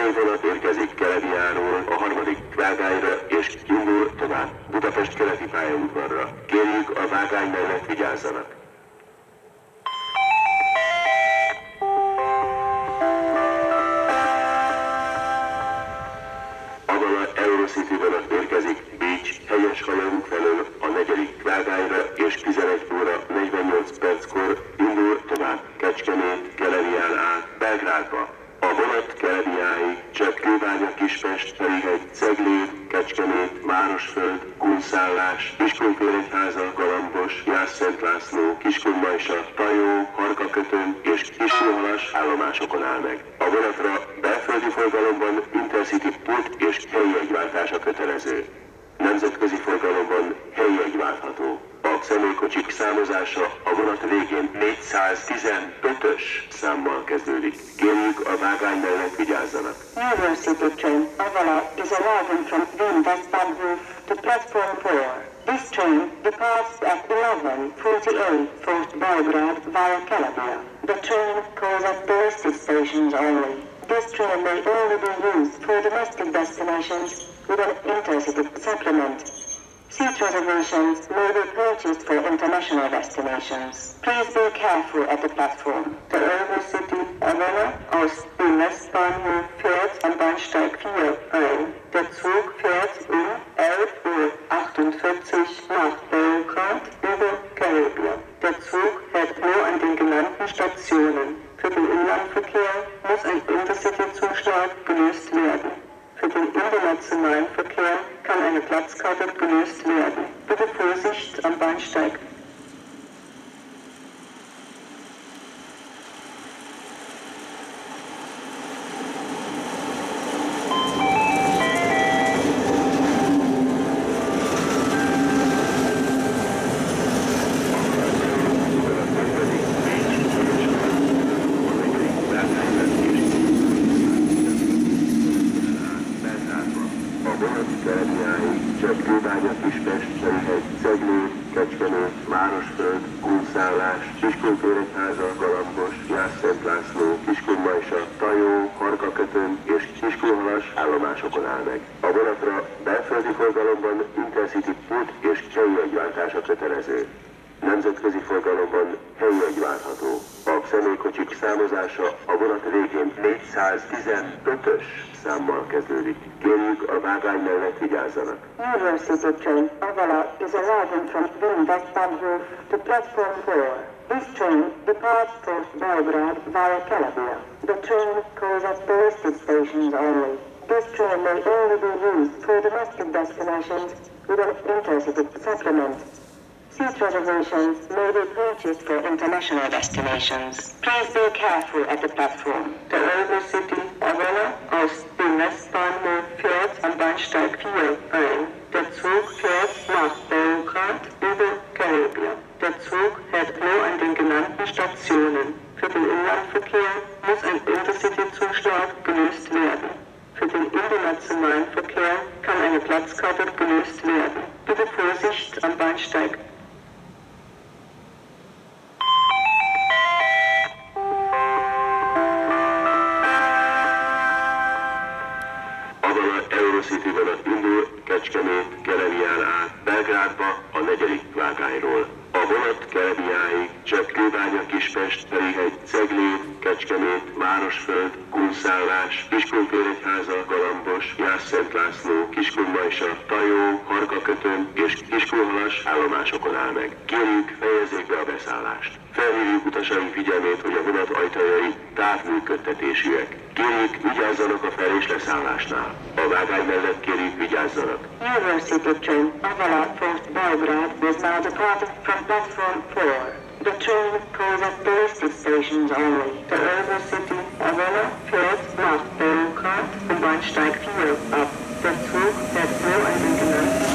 Vágány vonat érkezik Kelediáról a harmadik Vágányra és indul tovább Budapest keleti pályaudvarra. Kérjük a Vágány mellett vigyázzanak! Avala Eurocity vonat érkezik Bécs helyes hajónk felől a negyedik Vágányra és 11 óra 48 perckor indul tovább Kecskemét, Keledián át Belgrádba. A vonat Kelediáig csak Kőbánya, Kispest, Ferihegy, Cegléd, Kecskemét, Városföld, Kunszállás, Kiskunfélegyháza, Galambos, Jász-Szent László, Kiskunmajsa, Tajó, Harkakötön és Kiskunhalas állomásokon áll meg. A vonatra belföldi forgalomban Intercity pult és helyi jegyváltása kötelező. Nemzetközi forgalomban helyi jegy váltható. A személykocsik számozása a vonat végén 415-ös számmal kezdődik. Kérjük a Vágány mellett vigyázzanak! Eurocity train Avala is arriving from Wien West Bahnhof to platform 4. This train departs at 11:48 for Belgrade via Calabria. The train calls at the listed stations only. This train may only be used for domestic destinations with an intercity supplement. Seat reservations may be purchased for international destinations. Please be careful at the platform. The Eurocity Avala aus dem Westbahnhof fährt am Bahnsteig 4 ein. Der Zug fährt um 11:48 nach Belgrad über Calabria. Der Zug fährt nur an den genannten Stationen. Für den Inlandverkehr muss ein Intercity-Zuschlag gelöst werden. Für den internationalen Verkehr kann eine Platzkarte gelöst werden. Bitte Vorsicht am Bahnsteig. Csak Kőbánya, Kispest, Ferihegy, Cegléd, Kecskemét, Városföld, Kunszállás, Kiskunfélegyháza, Galambos, Jász-Szent László, Kiskunmajsa, Tajó, Harkakötön és Kiskunhalas állomásokon áll meg. A vonatra belföldi forgalomban Intercity pult és helyi jegyváltása kötelező. Nemzetközi forgalomban helyi jegy váltható. A személykocsik számozása a vonat végén 415-ös számmal kezdődik. Kérjük a Vágány mellett vigyázzanak! Eurocity train Avala is arriving from Wien West Bahnhof to platform 4. This train departs for Belgrade via Calabria. The train calls at the listed stations only. This train may only be used for domestic destinations with an intercity supplement. Seat reservations may be purchased for international destinations. Please be careful at the platform. The Eurocity Avala aus dem Westbahnhof fährt am Bahnsteig 4 ein. Der Zug fährt nach Belgrad über Calabria. Der Zug hält nur an den genannten Stationen. Für den Inlandverkehr muss ein Intercity-Zuschlag gelöst werden. Für den internationalen Verkehr kann eine Platzkarte gelöst werden. Bitte Vorsicht am Bahnsteig. Eurocity vonat indul Kecskemét, Keledián át Belgrádba a negyedik Vágányról. A vonat Kelediáig csak Kőbánya, Kispest, Ferihegy, Cegléd, Kecskemét, Városföld, Kunszállás, Kiskunfélegyháza, Galambos, Jász-Szent László, Kiskunmajsa, Tajó, Harkakötön és Kiskunhalas állomásokon áll meg. Kérjük, fejezzék be a beszállást. Felhívjuk utasaink figyelmét, hogy a vonat ajtajai távműködtetésűek. Kérjük, vigyázzanak a fel- és leszállásnál. A Vágány mellett kérjük, vigyázzanak. Eurocity train Avala for Belgrade is now departing from platform 4. The train calls at the listed stations only. The Eurocity Avala fährt nach Belgrad am Bahnsteig 4 ab. Der Zug fährt nur an den genannten